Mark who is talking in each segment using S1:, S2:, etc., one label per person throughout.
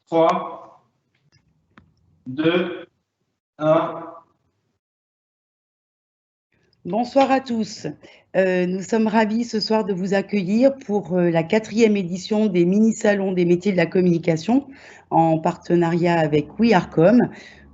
S1: 3, 2, 1.
S2: Bonsoir à tous. Nous sommes ravis ce soir de vous accueillir pour la 4e édition des mini-salons des métiers de la communication en partenariat avec We Are Com.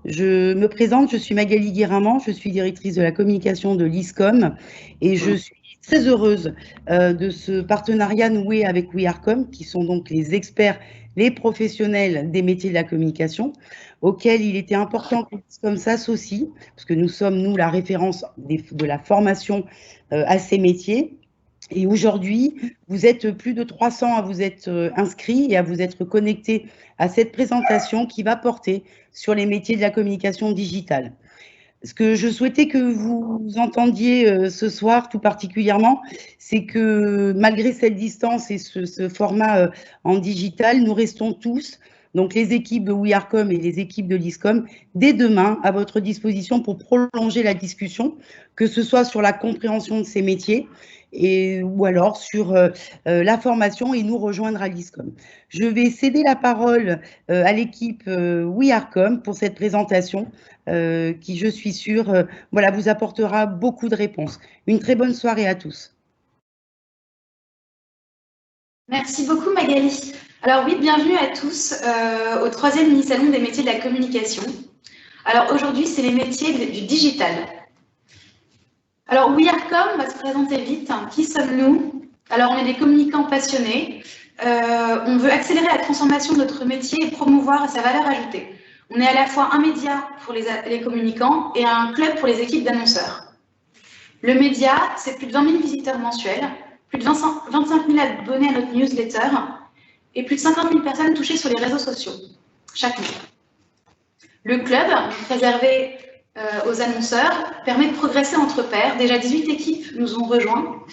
S2: Je me présente, je suis Magali Guéramant, je suis directrice de la communication de l'ISCOM et je suis très heureuse de ce partenariat noué avec We Are Com, qui sont donc les experts, les professionnels des métiers de la communication, auxquels il était important que l'ISCOM s'associe, parce que nous sommes, nous, la référence de la formation à ces métiers. Et aujourd'hui, vous êtes plus de 300 à vous être inscrits et à vous être connectés à cette présentation qui va porter sur les métiers de la communication digitale. Ce que je souhaitais que vous entendiez ce soir tout particulièrement, c'est que malgré cette distance et ce format en digital, nous restons tous, donc les équipes de We Are Com et les équipes de l'ISCOM, dès demain à votre disposition pour prolonger la discussion, que ce soit sur la compréhension de ces métiers ou alors sur la formation et nous rejoindre à l'ISCOM. Je vais céder la parole à l'équipe We Are Com pour cette présentation qui, je suis sûre, voilà, vous apportera beaucoup de réponses. Une très bonne soirée à tous.
S3: Merci beaucoup Magali. Alors oui, bienvenue à tous au 3e mini-salon des métiers de la communication. Alors aujourd'hui, c'est les métiers du digital. Alors We Are Com va se présenter vite. Qui sommes-nous? Alors on est des communicants passionnés. On veut accélérer la transformation de notre métier et promouvoir sa valeur ajoutée. On est à la fois un média pour les communicants et un club pour les équipes d'annonceurs. Le média, c'est plus de 20 000 visiteurs mensuels, plus de 25 000 abonnés à notre newsletter et plus de 50 000 personnes touchées sur les réseaux sociaux chaque mois. Le club, réservé aux annonceurs, permet de progresser entre pairs. Déjà 18 équipes nous ont rejoints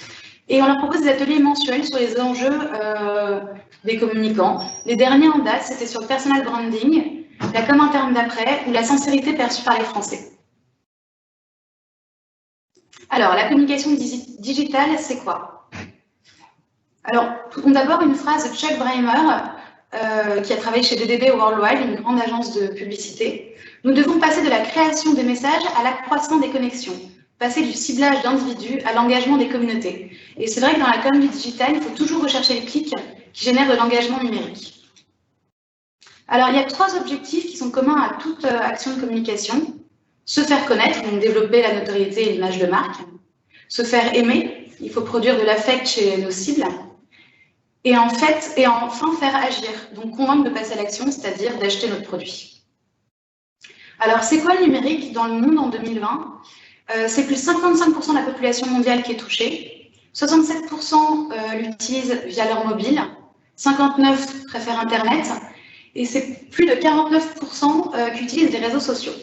S3: et on leur propose des ateliers mensuels sur les enjeux des communicants. Les derniers en date, c'était sur le personal branding, la com interne d'après ou la sincérité perçue par les Français. Alors, la communication digitale, c'est quoi? Alors, d'abord, une phrase de Chuck Breimer, qui a travaillé chez DDB Worldwide, une grande agence de publicité. Nous devons passer de la création des messages à l'accroissement des connexions, passer du ciblage d'individus à l'engagement des communautés. Et c'est vrai que dans la com du digital, il faut toujours rechercher les clics qui génèrent de l'engagement numérique. Alors, il y a 3 objectifs qui sont communs à toute action de communication. Se faire connaître, donc développer la notoriété et l'image de marque. Se faire aimer, il faut produire de l'affect chez nos cibles. Et enfin faire agir, donc convaincre de passer à l'action, c'est-à-dire d'acheter notre produit. Alors, c'est quoi le numérique dans le monde en 2020? C'est plus de 55% de la population mondiale qui est touchée. 67% l'utilisent via leur mobile. 59% préfèrent Internet. Et c'est plus de 49% qui utilisent des réseaux sociaux.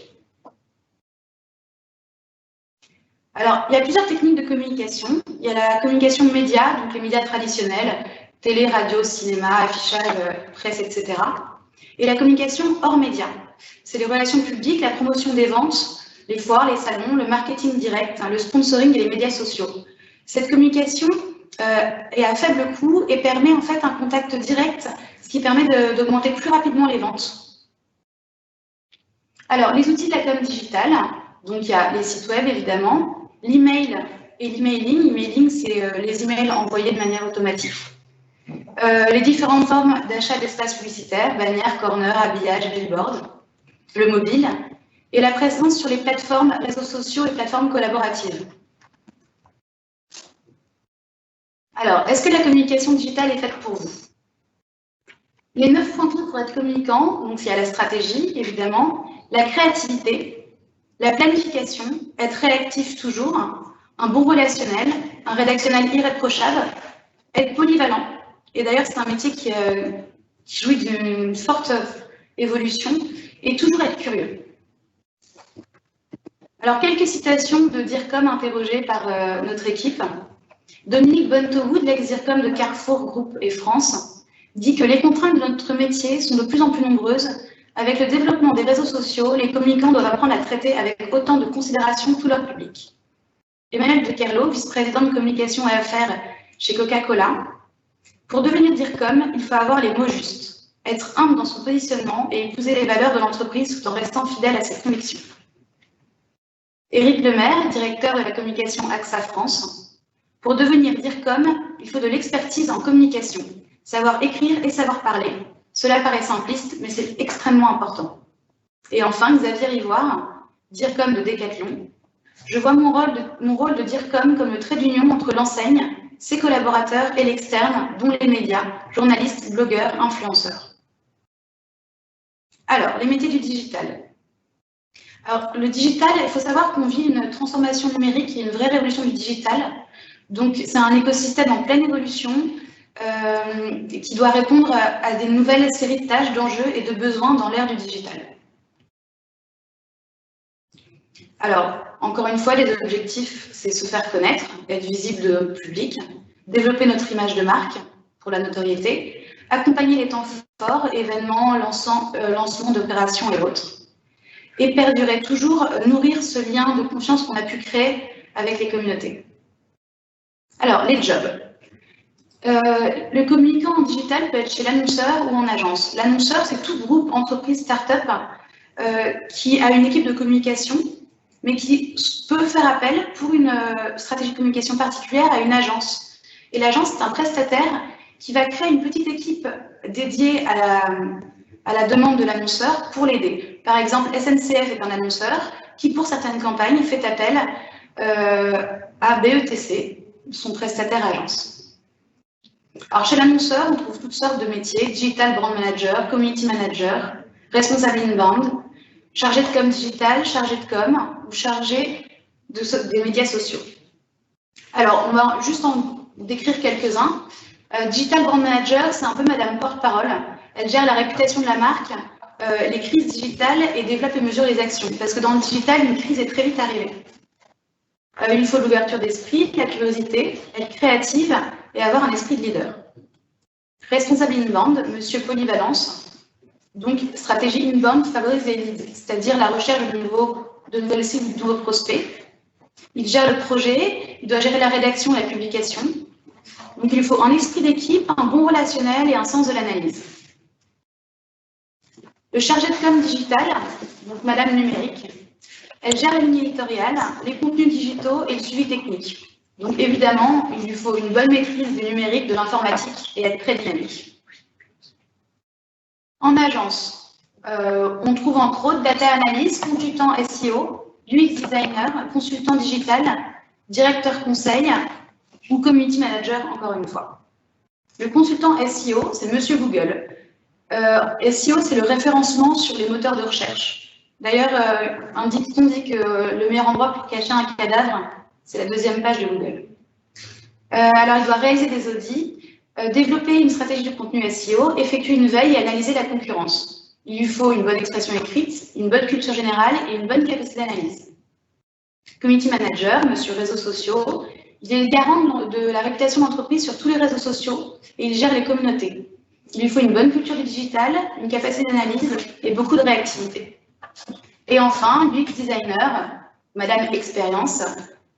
S3: Alors, il y a plusieurs techniques de communication. Il y a la communication média, donc les médias traditionnels, télé, radio, cinéma, affichage, presse, etc. Et la communication hors média. C'est les relations publiques, la promotion des ventes, les foires, les salons, le marketing direct, le sponsoring et les médias sociaux. Cette communication est à faible coût et permet en fait un contact direct, ce qui permet d'augmenter plus rapidement les ventes. Alors, les outils de la com digitale, donc il y a les sites web évidemment, l'email et l'emailing. L'emailing, c'est les emails envoyés de manière automatique. Les différentes formes d'achat d'espaces publicitaires, bannières, corners, habillage, billboard, le mobile, et la présence sur les plateformes, réseaux sociaux et plateformes collaboratives. Alors, est-ce que la communication digitale est faite pour vous? Les 9 points clés pour être communicant, donc il y a la stratégie, évidemment, la créativité, la planification, être réactif toujours, un bon relationnel, un rédactionnel irréprochable, être polyvalent. Et d'ailleurs, c'est un métier qui jouit d'une forte évolution et toujours être curieux. Alors, quelques citations de DIRCOM interrogées par notre équipe. Dominique Bonneauwood, l'ex-DIRCOM de Carrefour Group et France, dit que les contraintes de notre métier sont de plus en plus nombreuses. Avec le développement des réseaux sociaux, les communicants doivent apprendre à traiter avec autant de considération tout leur public. Emmanuel De Kerlo, vice-président de communication et affaires chez Coca-Cola, pour devenir DIRCOM, il faut avoir les mots justes. être humble dans son positionnement et épouser les valeurs de l'entreprise tout en restant fidèle à ses convictions. Éric Lemaire, directeur de la communication AXA France. Pour devenir DIRCOM, il faut de l'expertise en communication, savoir écrire et savoir parler. Cela paraît simpliste, mais c'est extrêmement important. Et enfin, Xavier Ivoire, DIRCOM de Decathlon. Je vois mon rôle de DIRCOM comme le trait d'union entre l'enseigne, ses collaborateurs et l'externe, dont les médias, journalistes, blogueurs, influenceurs. Alors, les métiers du digital. Alors, le digital, il faut savoir qu'on vit une transformation numérique et une vraie révolution du digital. Donc, c'est un écosystème en pleine évolution qui doit répondre à des nouvelles séries de tâches, d'enjeux et de besoins dans l'ère du digital. Alors, encore une fois, les objectifs, c'est se faire connaître, être visible au public, développer notre image de marque pour la notoriété, accompagner les temps forts, événements, lancement d'opérations et autres. Et perdurer, toujours nourrir ce lien de confiance qu'on a pu créer avec les communautés. Alors, les jobs. Le communicant en digital peut être chez l'annonceur ou en agence. L'annonceur, c'est tout groupe, entreprise, start-up qui a une équipe de communication, mais qui peut faire appel pour une stratégie de communication particulière à une agence. Et l'agence, c'est un prestataire qui va créer une petite équipe dédiée à la demande de l'annonceur pour l'aider. Par exemple, SNCF est un annonceur qui, pour certaines campagnes, fait appel à BETC, son prestataire agence. Alors, chez l'annonceur, on trouve toutes sortes de métiers, Digital Brand Manager, Community Manager, responsable inbound, chargé de com digital, chargé de com ou chargé des médias sociaux. Alors, on va juste en décrire quelques-uns. Digital Brand Manager, c'est un peu Madame Porte-Parole. Elle gère la réputation de la marque, les crises digitales et développe et mesure les actions. Parce que dans le digital, une crise est très vite arrivée. Il lui faut l'ouverture d'esprit, la curiosité, être créative et avoir un esprit de leader. Responsable inbound, Monsieur Polyvalence. Donc, stratégie inbound favorise les leads, c'est-à-dire la recherche de nouvelles cibles, de nouveaux prospects. Il gère le projet, il doit gérer la rédaction et la publication. Donc, il lui faut un esprit d'équipe, un bon relationnel et un sens de l'analyse. Le chargé de com digital, donc Madame Numérique, elle gère la ligne éditoriale, les contenus digitaux et le suivi technique. Donc évidemment, il lui faut une bonne maîtrise du numérique, de l'informatique et être très dynamique. En agence, on trouve entre autres data analyst, consultant SEO, UX designer, consultant digital, directeur conseil ou community manager encore une fois. Le consultant SEO, c'est Monsieur Google. SEO, c'est le référencement sur les moteurs de recherche. D'ailleurs, un dicton dit que le meilleur endroit pour cacher un cadavre, c'est la deuxième page de Google. Alors, il doit réaliser des audits, développer une stratégie de contenu SEO, effectuer une veille et analyser la concurrence. Il lui faut une bonne expression écrite, une bonne culture générale et une bonne capacité d'analyse. Community manager, Monsieur réseaux sociaux, il est le garant de la réputation d'entreprise sur tous les réseaux sociaux et il gère les communautés. Il lui faut une bonne culture du digital, une capacité d'analyse et beaucoup de réactivité. Et enfin, UX designer, Madame Expérience.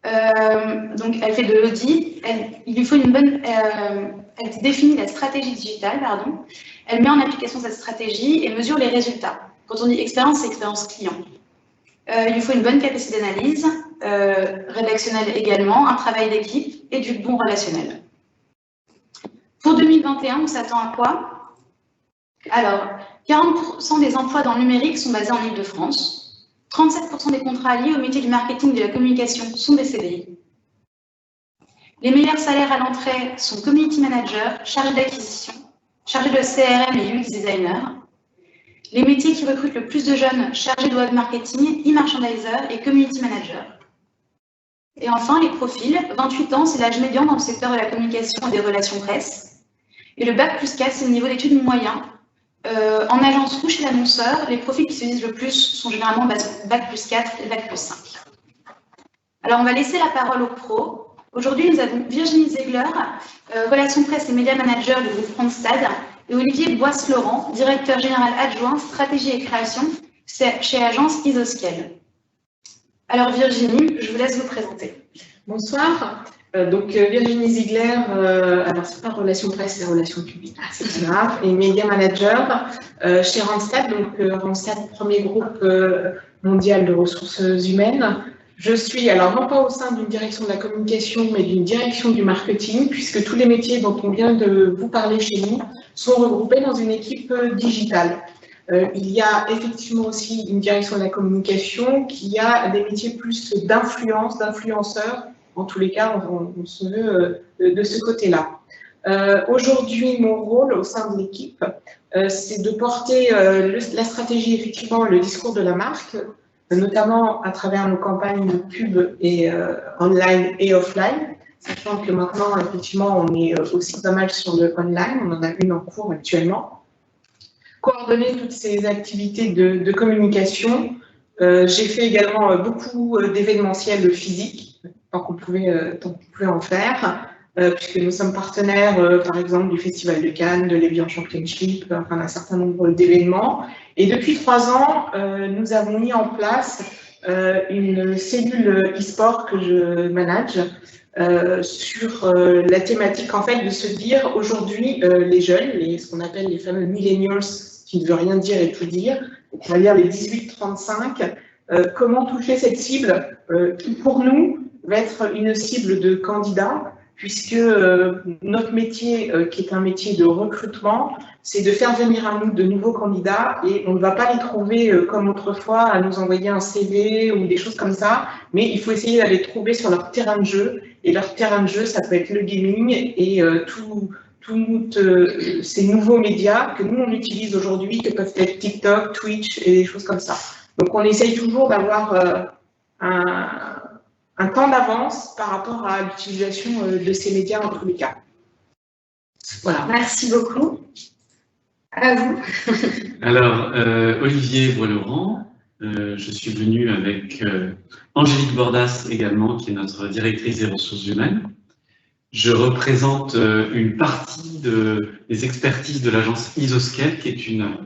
S3: Donc, elle fait de l'audit. Il lui faut une bonne. Elle définit la stratégie digitale, pardon. Elle met en application cette stratégie et mesure les résultats. Quand on dit expérience, c'est expérience client. Il lui faut une bonne capacité d'analyse, rédactionnelle également, un travail d'équipe et du bon relationnel. Pour 2021, on s'attend à quoi? Alors, 40% des emplois dans le numérique sont basés en Île-de-France. 37% des contrats liés au métier du marketing et de la communication sont des CDI. Les meilleurs salaires à l'entrée sont community manager, chargé d'acquisition, chargé de CRM et UX designer. Les métiers qui recrutent le plus de jeunes, chargé de web marketing, e-merchandiser et community manager. Et enfin, les profils, 28 ans, c'est l'âge médian dans le secteur de la communication et des relations presse. Et le bac plus 4, c'est le niveau d'études moyen. En agence ou chez l'annonceur, les profils qui se disent le plus sont généralement bac plus 4 et bac plus 5. Alors, on va laisser la parole aux pros. Aujourd'hui, nous avons Virginie Ziegler, relations presse et médias manager du groupe Randstad, et Olivier Boisse-Laurent, directeur général adjoint stratégie et création chez agence Isoscale. Alors Virginie, je vous laisse vous présenter.
S4: Bonsoir. Virginie Ziegler, alors c'est pas relations presse, c'est relations publiques, c'est pas grave, et média manager chez Randstad, Randstad, premier groupe mondial de ressources humaines. Je suis alors non pas au sein d'une direction de la communication, mais d'une direction du marketing, puisque tous les métiers dont on vient de vous parler chez nous sont regroupés dans une équipe digitale. Il y a effectivement aussi une direction de la communication qui a des métiers plus d'influence, d'influenceurs. En tous les cas, on se veut de ce côté-là. Aujourd'hui, mon rôle au sein de l'équipe, c'est de porter la stratégie, effectivement, le discours de la marque, notamment à travers nos campagnes de pub et online et offline, sachant que maintenant, effectivement, on est aussi pas mal sur le online, on en a une en cours actuellement. Coordonner toutes ces activités de communication. J'ai fait également beaucoup d'événementiels physiques, tant qu'on pouvait en faire, puisque nous sommes partenaires, par exemple, du Festival de Cannes, de l'Evian Championship, enfin d'un certain nombre d'événements. Et depuis 3 ans, nous avons mis en place une cellule e-sport que je manage sur la thématique, en fait, de se dire aujourd'hui, les jeunes, ce qu'on appelle les fameux millennials, qui ne veut rien dire et tout dire, on va dire les 18-35, comment toucher cette cible qui, pour nous, va être une cible de candidats, puisque notre métier, qui est un métier de recrutement, c'est de faire venir à nous de nouveaux candidats et on ne va pas les trouver comme autrefois à nous envoyer un CV ou des choses comme ça, mais il faut essayer d'aller trouver sur leur terrain de jeu. Et leur terrain de jeu, ça peut être le gaming et tous ces nouveaux médias que nous on utilise aujourd'hui, que peuvent être TikTok, Twitch et des choses comme ça. Donc on essaye toujours d'avoir un temps d'avance par rapport à l'utilisation de ces médias en tous les cas. Voilà.
S3: Merci beaucoup. À vous.
S5: Alors, Olivier Bois-Laurent, je suis venu avec Angélique Bordas également, qui est notre directrice des ressources humaines. Je représente une partie des expertises de l'agence Isoscale, qui est une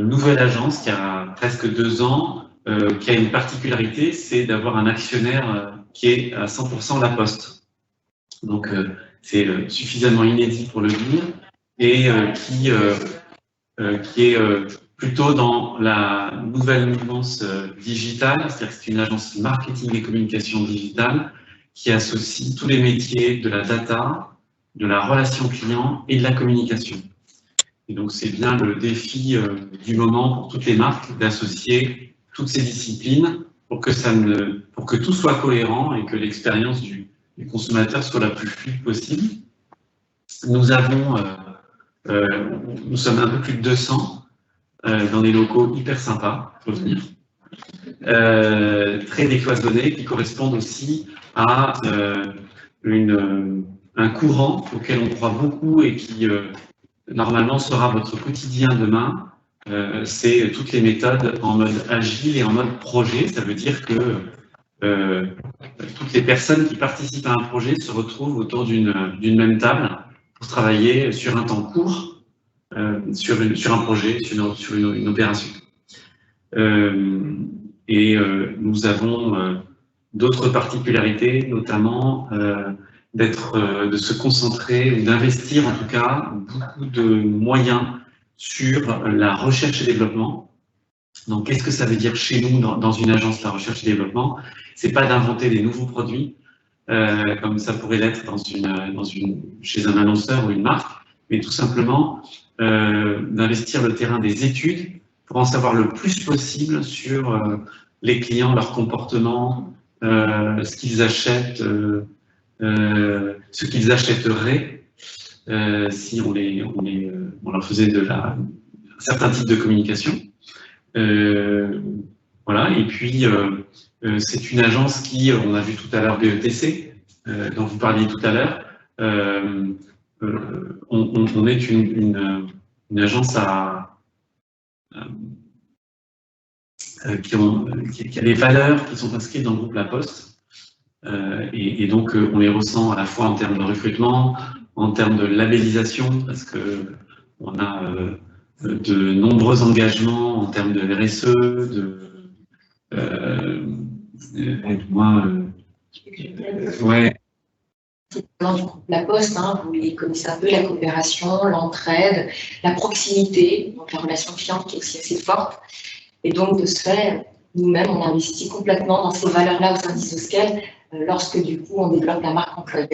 S5: nouvelle agence qui a presque 2 ans, qui a une particularité, c'est d'avoir un actionnaire qui est à 100% La Poste. Donc, c'est suffisamment inédit pour le dire, et qui est plutôt dans la nouvelle mouvance digitale, c'est-à-dire que c'est une agence marketing et communication digitale qui associe tous les métiers de la data, de la relation client et de la communication. Et donc, c'est bien le défi du moment pour toutes les marques d'associer toutes ces disciplines pour que tout soit cohérent et que l'expérience du consommateur soit la plus fluide possible. Nous sommes un peu plus de 200 dans des locaux hyper sympas, il faut venir, très décloisonnés, qui correspondent aussi à un courant auquel on croit beaucoup et qui normalement sera votre quotidien demain. C'est toutes les méthodes en mode agile et en mode projet. Ça veut dire que toutes les personnes qui participent à un projet se retrouvent autour d'une même table pour travailler sur un temps court, sur un projet, sur une opération. Nous avons d'autres particularités, notamment de se concentrer, ou d'investir en tout cas, beaucoup de moyens sur la recherche et développement. Donc, qu'est-ce que ça veut dire chez nous, dans une agence, la recherche et développement? C'est pas d'inventer des nouveaux produits, comme ça pourrait l'être chez un annonceur ou une marque, mais tout simplement d'investir le terrain des études pour en savoir le plus possible sur les clients, leur comportement, ce qu'ils achètent, ce qu'ils achèteraient si on leur faisait un certain type de communication. Voilà, et puis c'est une agence qui, on a vu tout à l'heure BETC, dont vous parliez tout à l'heure, on est une agence qui a des valeurs qui sont inscrites dans le groupe La Poste, et donc on les ressent à la fois en termes de recrutement, en termes de labellisation, parce qu'on a de nombreux engagements en termes de RSE, Ouais.
S6: Dans du groupe La Poste, hein, vous les connaissez un peu, la coopération, l'entraide, la proximité, donc la relation client qui est aussi assez forte. Et donc, de ce fait, nous-mêmes, on investit complètement dans ces valeurs-là au sein d'Isoscale lorsque, du coup, on développe la marque employeur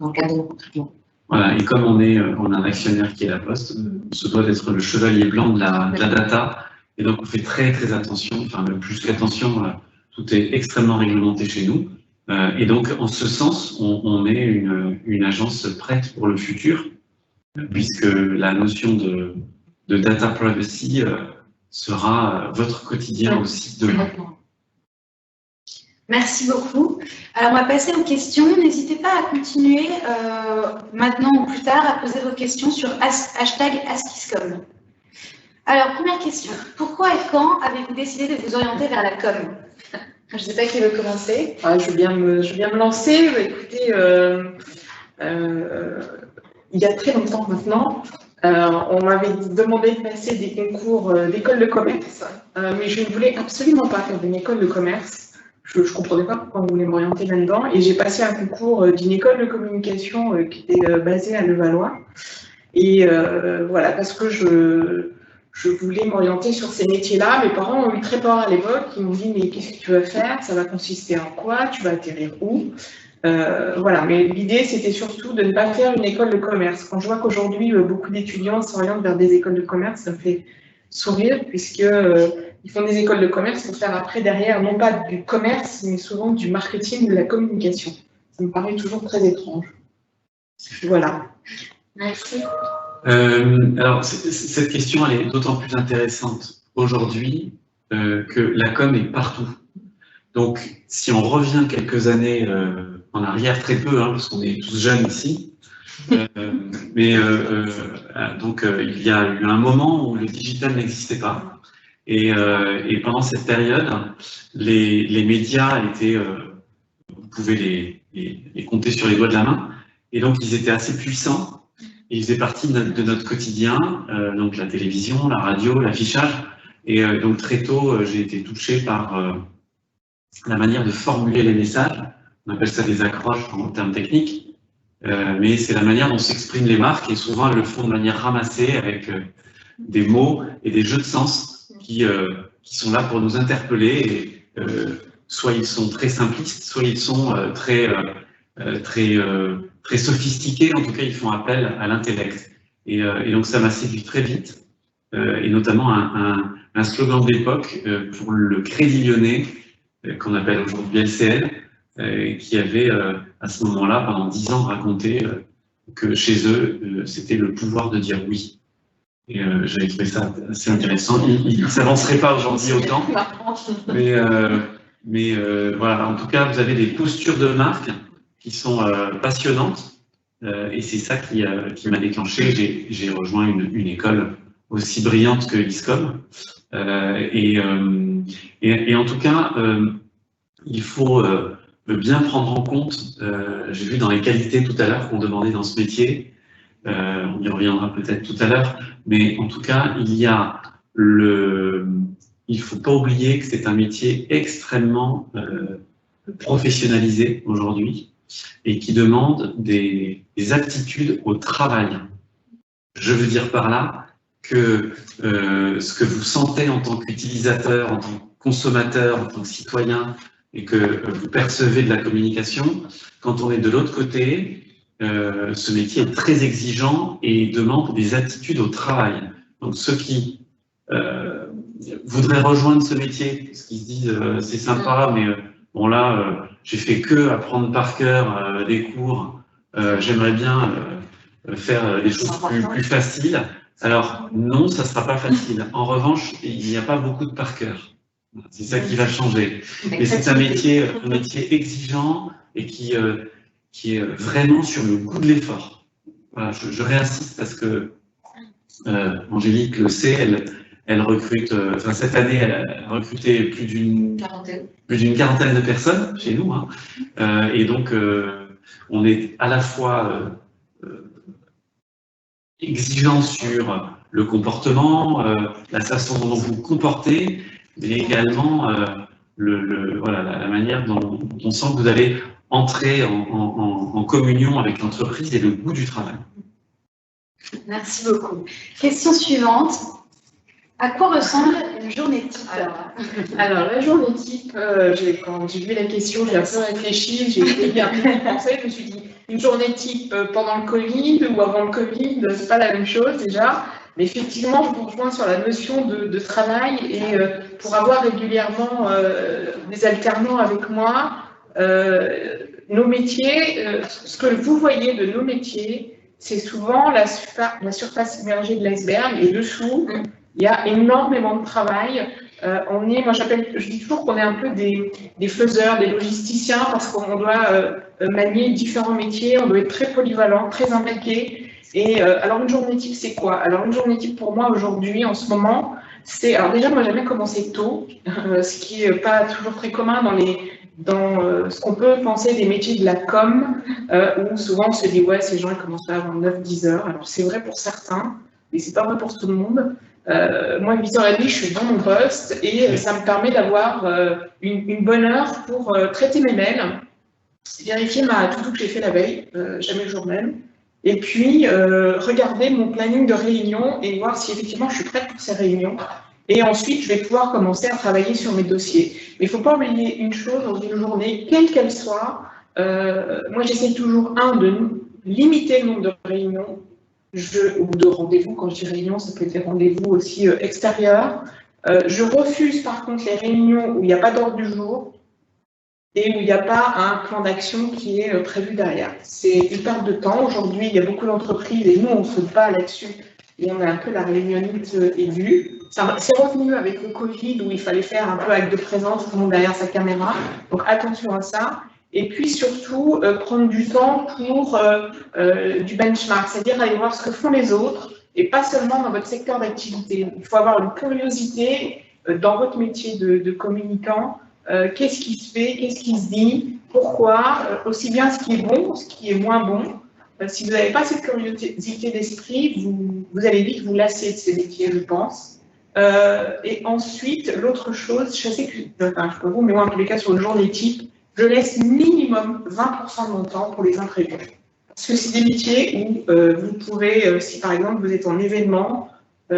S6: dans le cadre de nos contributions.
S5: Voilà, et comme on a un actionnaire qui est La Poste, on se doit d'être le chevalier blanc de la data, et donc on fait très très attention, enfin plus qu'attention, tout est extrêmement réglementé chez nous, et donc en ce sens, on est une agence prête pour le futur, puisque la notion de data privacy sera votre quotidien aussi demain.
S3: Merci beaucoup. Alors, on va passer aux questions. N'hésitez pas à continuer maintenant ou plus tard à poser vos questions sur #AskIscom. Alors, première question. Pourquoi et quand avez-vous décidé de vous orienter vers la com? Je ne sais pas qui veut commencer.
S4: Je veux bien me lancer. Écoutez, il y a très longtemps maintenant, on m'avait demandé de passer des concours d'école de commerce, mais je ne voulais absolument pas faire d'une école de commerce. Je ne comprenais pas pourquoi on voulait m'orienter là-dedans. Et j'ai passé un concours d'une école de communication qui était basée à Levallois. Et voilà, parce que je voulais m'orienter sur ces métiers-là. Mes parents ont eu très peur à l'époque. Ils m'ont dit, mais qu'est-ce que tu vas faire? Ça va consister en quoi? Tu vas atterrir où? Voilà, mais l'idée, c'était surtout de ne pas faire une école de commerce. Quand je vois qu'aujourd'hui, beaucoup d'étudiants s'orientent vers des écoles de commerce, ça me fait sourire, puisque ils font des écoles de commerce pour faire après derrière, non pas du commerce, mais souvent du marketing, de la communication. Ça me paraît toujours très étrange. Voilà.
S6: Merci.
S5: Alors, cette question, elle est d'autant plus intéressante aujourd'hui que la com est partout. Donc, si on revient quelques années en arrière, très peu, hein, parce qu'on est tous jeunes ici, mais donc il y a eu un moment où le digital n'existait pas. Et pendant cette période, les médias étaient, vous pouvez les compter sur les doigts de la main, et donc ils étaient assez puissants, et ils faisaient partie de notre quotidien, donc la télévision, la radio, l'affichage, et donc très tôt, j'ai été touché par la manière de formuler les messages. On appelle ça des accroches en termes techniques, mais c'est la manière dont s'expriment les marques, et souvent elles le font de manière ramassée, avec des mots et des jeux de sens qui sont là pour nous interpeller, et soit ils sont très simplistes, soit ils sont très sophistiqués, en tout cas ils font appel à l'intellect. Et donc ça m'a séduit très vite, et notamment un slogan de l'époque pour le Crédit Lyonnais, qu'on appelle aujourd'hui LCL, qui avait à ce moment-là, pendant 10 ans, raconté que chez eux, c'était le pouvoir de dire oui. Et j'avais trouvé ça assez intéressant. Il ne s'avancerait pas aujourd'hui autant. Mais voilà, en tout cas, vous avez des postures de marque qui sont passionnantes. Et c'est ça qui m'a déclenché. J'ai rejoint une école aussi brillante que l'ISCOM. Et en tout cas, il faut bien prendre en compte, j'ai vu dans les qualités tout à l'heure qu'on demandait dans ce métier, on y reviendra peut-être tout à l'heure, mais en tout cas, il faut pas oublier que c'est un métier extrêmement professionnalisé aujourd'hui et qui demande des aptitudes au travail. Je veux dire par là que ce que vous sentez en tant qu'utilisateur, en tant que consommateur, en tant que citoyen, et que vous percevez de la communication, quand on est de l'autre côté, ce métier est très exigeant et demande des aptitudes au travail. Donc ceux qui voudraient rejoindre ce métier, parce qu'ils se disent c'est sympa, mais bon là, j'ai fait que apprendre par cœur des cours, j'aimerais bien faire des choses plus faciles. Alors non, ça ne sera pas facile. En revanche, il n'y a pas beaucoup de par cœur. C'est ça qui va changer. Mais c'est un métier exigeant et qui est vraiment sur le goût de l'effort. Voilà, je réinsiste parce que Angélique le sait, elle recrute, enfin cette année, elle a recruté plus d'une quarantaine de personnes chez nous. Hein. Et donc, on est à la fois exigeant sur le comportement, la façon dont vous vous comportez, mais également voilà, la manière dont on sent que vous allez entrer en communion avec l'entreprise et le goût du travail.
S3: Merci beaucoup. Question suivante. À quoi ressemble une journée type?
S4: Alors, la journée type, quand j'ai vu la question, j'ai un peu réfléchi, j'ai un peu pensé, je me suis dit, une journée type pendant le Covid ou avant le Covid, c'est pas la même chose déjà. Mais effectivement, je vous rejoins sur la notion de travail et pour avoir régulièrement des alternants avec moi, nos métiers, ce que vous voyez de nos métiers, c'est souvent la surface immergée de l'iceberg et dessous, il y a énormément de travail. Je dis toujours qu'on est un peu des faiseurs, des logisticiens parce qu'on doit manier différents métiers, on doit être très polyvalent, très impliqué. Et alors une journée type, c'est quoi? Alors une journée type pour moi aujourd'hui, en ce moment, c'est... Alors déjà, moi j'aime bien commencer tôt, ce qui n'est pas toujours très commun dans ce qu'on peut penser des métiers de la com, où souvent on se dit ouais, ces gens ils commencent pas avant 9-10 heures. Alors c'est vrai pour certains, mais c'est pas vrai pour tout le monde. Moi, 8h30, je suis dans mon poste et ça me permet d'avoir une bonne heure pour traiter mes mails, vérifier tout que j'ai fait la veille, jamais le jour même, et puis regarder mon planning de réunion et voir si effectivement je suis prête pour ces réunions. Et ensuite, je vais pouvoir commencer à travailler sur mes dossiers. Mais il ne faut pas oublier une chose dans une journée, quelle qu'elle soit. Moi, j'essaie toujours, de limiter le nombre de réunions ou de rendez-vous. Quand je dis réunion, ça peut être des rendez-vous aussi extérieurs. Je refuse par contre les réunions où il n'y a pas d'ordre du jour et où il n'y a pas un plan d'action qui est prévu derrière. C'est une perte de temps. Aujourd'hui, il y a beaucoup d'entreprises et nous, on se bat là-dessus. Et on a un peu la réunionnite élue. C'est revenu avec le Covid où il fallait faire un peu acte de présence, tout le monde derrière sa caméra. Donc attention à ça. Et puis surtout, prendre du temps pour du benchmark, c'est-à-dire aller voir ce que font les autres et pas seulement dans votre secteur d'activité. Il faut avoir une curiosité dans votre métier de communicant. Qu'est-ce qui se fait, qu'est-ce qui se dit, pourquoi, aussi bien ce qui est bon, ce qui est moins bon. Si vous n'avez pas cette curiosité d'esprit, vous allez vite vous lasser de ces métiers, je pense. Et ensuite, l'autre chose, je sais que, enfin, je peux vous, mais moi, en tous les cas, sur une journée type, je laisse minimum 20% de mon temps pour les imprévus. Parce que c'est des métiers où vous pouvez, si par exemple vous êtes en événement, il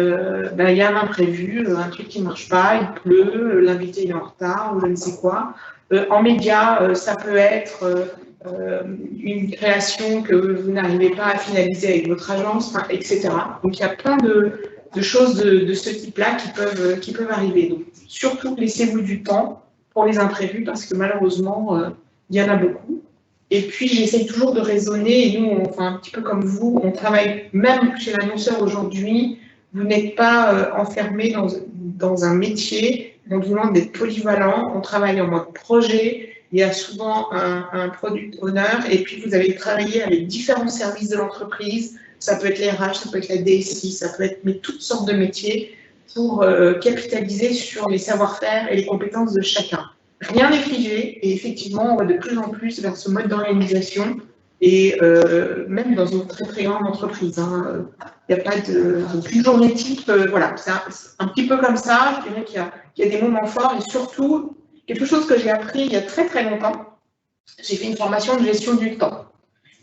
S4: y a un imprévu, un truc qui ne marche pas, il pleut, l'invité est en retard, ou je ne sais quoi. En média, ça peut être une création que vous n'arrivez pas à finaliser avec votre agence, etc. Donc il y a plein de choses de ce type-là qui peuvent arriver. Donc surtout laissez-vous du temps pour les imprévus parce que malheureusement il y en a beaucoup. Et puis j'essaye toujours de raisonner et nous, enfin un petit peu comme vous, on travaille même chez l'annonceur aujourd'hui. Vous n'êtes pas enfermé dans un métier, on vous demande d'être polyvalent, on travaille en mode projet. Il y a souvent un product owner et puis vous allez travailler avec différents services de l'entreprise. Ça peut être les RH, ça peut être la DSI, ça peut être toutes sortes de métiers pour capitaliser sur les savoir-faire et les compétences de chacun. Rien n'est figé et effectivement, on va de plus en plus vers ce mode d'organisation et même dans une très très grande entreprise. Il n'y a pas de journée type, voilà, c'est un petit peu comme ça. Je dirais qu'il y a des moments forts et surtout, quelque chose que j'ai appris il y a très très longtemps, j'ai fait une formation de gestion du temps.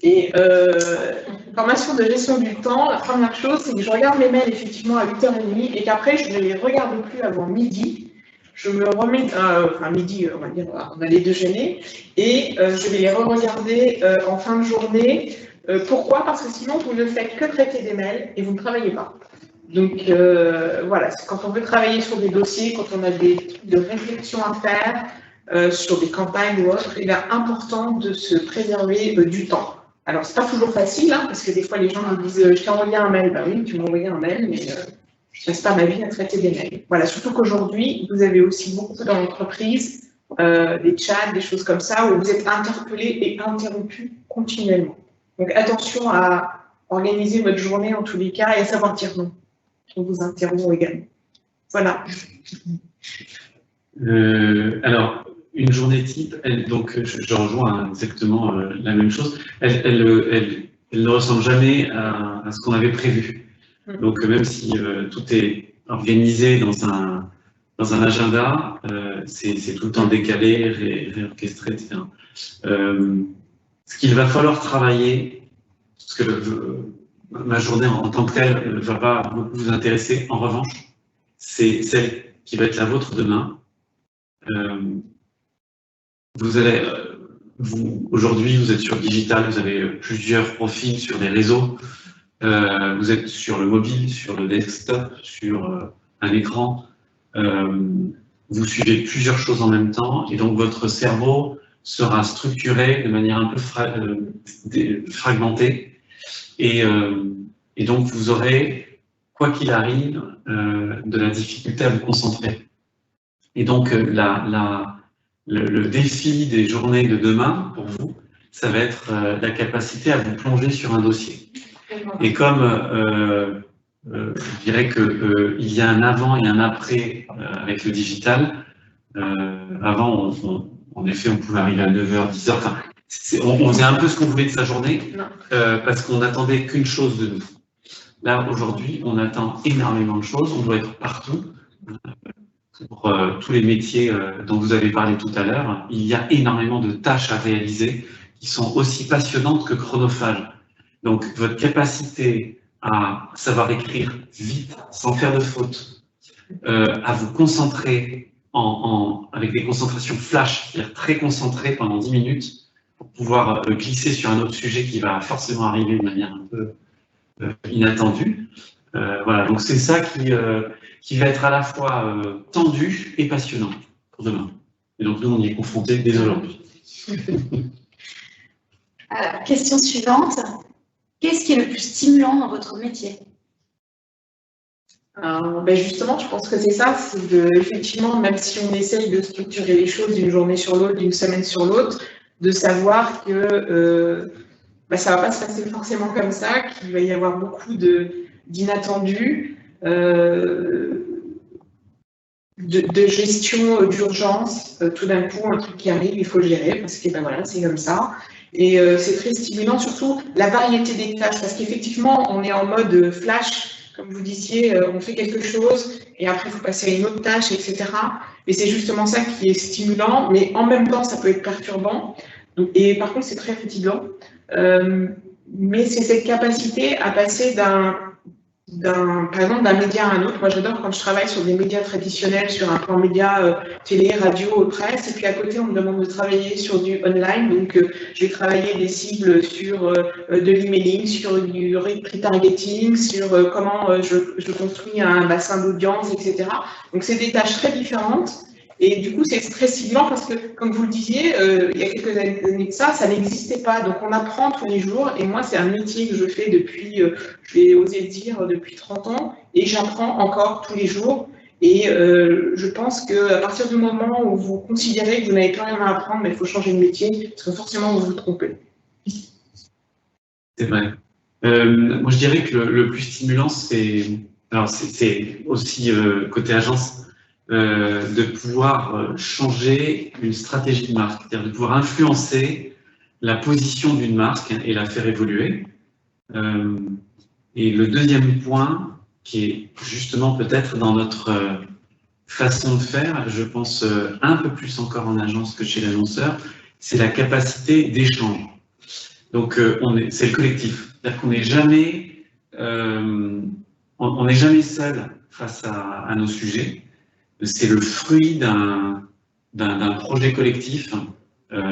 S4: Et formation de gestion du temps, la première chose, c'est que je regarde mes mails effectivement à 8h30 et qu'après, je ne les regarde plus avant midi. Je me remets, enfin midi, on va dire, on allait déjeuner, et je vais les re-regarder en fin de journée. Pourquoi? Parce que sinon, vous ne faites que traiter des mails et vous ne travaillez pas. Donc voilà, quand on veut travailler sur des dossiers, quand on a des trucs de réflexion à faire, sur des campagnes ou autres, il est important de se préserver du temps. Alors, c'est pas toujours facile, parce que des fois, les gens me disent « je t'ai envoyé un mail ». Ben oui, tu m'as envoyé un mail, mais je ne passe pas ma vie à traiter des mails. Voilà, surtout qu'aujourd'hui, vous avez aussi beaucoup dans l'entreprise, des chats, des choses comme ça, où vous êtes interpellé et interrompu continuellement. Donc, attention à organiser votre journée en tous les cas et à savoir dire non. On vous interrompt également. Voilà.
S5: Alors, une journée type, donc je rejoins exactement la même chose, elle ne ressemble jamais à ce qu'on avait prévu. Donc même si tout est organisé dans dans un agenda, c'est tout le temps décalé, réorchestré, etc. Ce qu'il va falloir travailler, parce que ma journée en tant que telle ne va pas beaucoup vous intéresser, en revanche, c'est celle qui va être la vôtre demain. Vous allez, aujourd'hui, vous êtes sur le digital, vous avez plusieurs profils sur les réseaux, vous êtes sur le mobile, sur le desktop, sur un écran, vous suivez plusieurs choses en même temps, et donc votre cerveau sera structuré de manière un peu fragmentée, et donc vous aurez, quoi qu'il arrive, de la difficulté à vous concentrer. Et donc le défi des journées de demain, pour vous, ça va être la capacité à vous plonger sur un dossier. Et comme je dirais qu'il y a un avant et un après avec le digital, avant, en effet, on pouvait arriver à 9h, 10h, enfin, on faisait un peu ce qu'on voulait de sa journée, parce qu'on n'attendait qu'une chose de nous. Là, aujourd'hui, on attend énormément de choses, on doit être partout. Pour tous les métiers dont vous avez parlé tout à l'heure, il y a énormément de tâches à réaliser qui sont aussi passionnantes que chronophages. Donc, votre capacité à savoir écrire vite, sans faire de fautes, à vous concentrer avec des concentrations flash, c'est-à-dire très concentrées pendant 10 minutes, pour pouvoir glisser sur un autre sujet qui va forcément arriver de manière un peu inattendue. Voilà, donc c'est ça qui va être à la fois tendu et passionnant pour demain. Et donc nous, on y est confrontés dès aujourd'hui.
S3: Alors, question suivante. Qu'est-ce qui est le plus stimulant dans votre métier?
S4: Ben justement, je pense que c'est ça, c'est effectivement, même si on essaye de structurer les choses d'une journée sur l'autre, d'une semaine sur l'autre, de savoir que ça ne va pas se passer forcément comme ça, qu'il va y avoir beaucoup d'inattendus, de gestion d'urgence. Tout d'un coup, un truc qui arrive, il faut le gérer, parce que ben voilà, c'est comme ça. Et c'est très stimulant, surtout la variété des tâches, parce qu'effectivement, on est en mode flash, comme vous disiez, on fait quelque chose, et après, il faut passer à une autre tâche, etc. Et c'est justement ça qui est stimulant, mais en même temps, ça peut être perturbant. Et par contre, c'est très fatigant. Mais c'est cette capacité à passer par exemple, d'un média à un autre. Moi, j'adore quand je travaille sur des médias traditionnels, sur un plan média télé, radio, presse, et puis à côté, on me demande de travailler sur du online. Donc, je vais travailler des cibles sur de l'emailing, sur du retargeting, sur comment je construis un bassin d'audience, etc. Donc, c'est des tâches très différentes. Et du coup, c'est très stimulant parce que, comme vous le disiez, il y a quelques années de ça n'existait pas. Donc, on apprend tous les jours. Et moi, c'est un métier que je fais depuis, je vais oser dire, depuis 30 ans. Et j'apprends encore tous les jours. Et je pense qu'à partir du moment où vous considérez que vous n'avez plus rien à apprendre, mais il faut changer de métier, parce que forcément, vous vous trompez.
S5: C'est vrai. Moi, je dirais que le plus stimulant, c'est aussi côté agence, de pouvoir changer une stratégie de marque, c'est-à-dire de pouvoir influencer la position d'une marque et la faire évoluer. Et le deuxième point, qui est justement peut-être dans notre façon de faire, je pense un peu plus encore en agence que chez l'annonceur, c'est la capacité d'échange. Donc c'est le collectif, c'est-à-dire qu'on n'est jamais, on n'est jamais seul face à nos sujets. C'est le fruit d'un projet collectif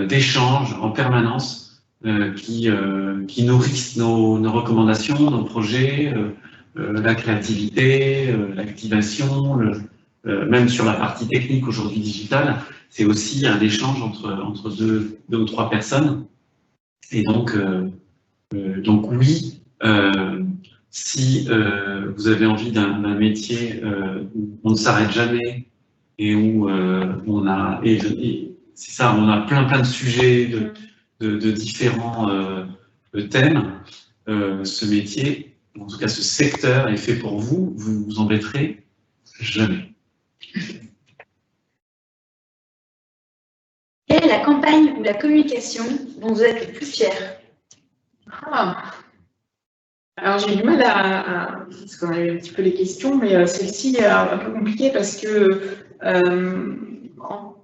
S5: d'échange en permanence qui nourrissent nos recommandations, nos projets, la créativité, l'activation, même sur la partie technique aujourd'hui digitale, c'est aussi un échange entre deux ou trois personnes. Et donc oui, si vous avez envie d'un métier où on ne s'arrête jamais et où on a plein de sujets de différents thèmes, ce métier, en tout cas ce secteur est fait pour vous, vous vous embêterez jamais.
S3: Quelle est la campagne ou la communication dont vous êtes le plus fier?
S4: Alors j'ai du mal parce qu'on a eu un petit peu les questions, mais celle-ci est un peu compliquée parce que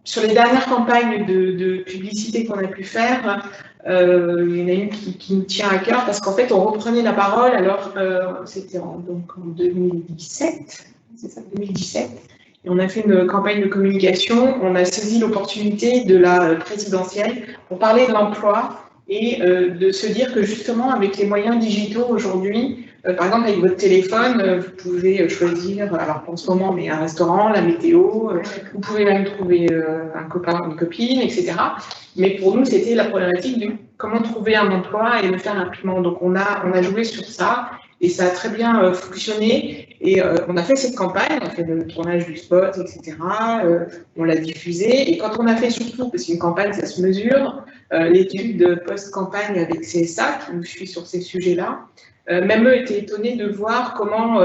S4: sur les dernières campagnes de publicité qu'on a pu faire, il y en a une qui nous tient à cœur parce qu'en fait on reprenait la parole, alors c'était donc en 2017, c'est ça, 2017, et on a fait une campagne de communication, on a saisi l'opportunité de la présidentielle pour parler de l'emploi et de se dire que justement avec les moyens digitaux aujourd'hui, par exemple avec votre téléphone, vous pouvez choisir, alors en ce moment, mais un restaurant, la météo, vous pouvez même trouver un copain, une copine, etc. Mais pour nous, c'était la problématique de comment trouver un emploi et le faire rapidement. Donc on a joué sur ça et ça a très bien fonctionné. Et on a fait cette campagne, on a fait le tournage du spot, etc. On l'a diffusé. Et quand on a fait surtout, parce qu'une campagne, ça se mesure, l'étude de post-campagne avec CSA, qui nous suit sur ces sujets-là, même eux étaient étonnés de voir comment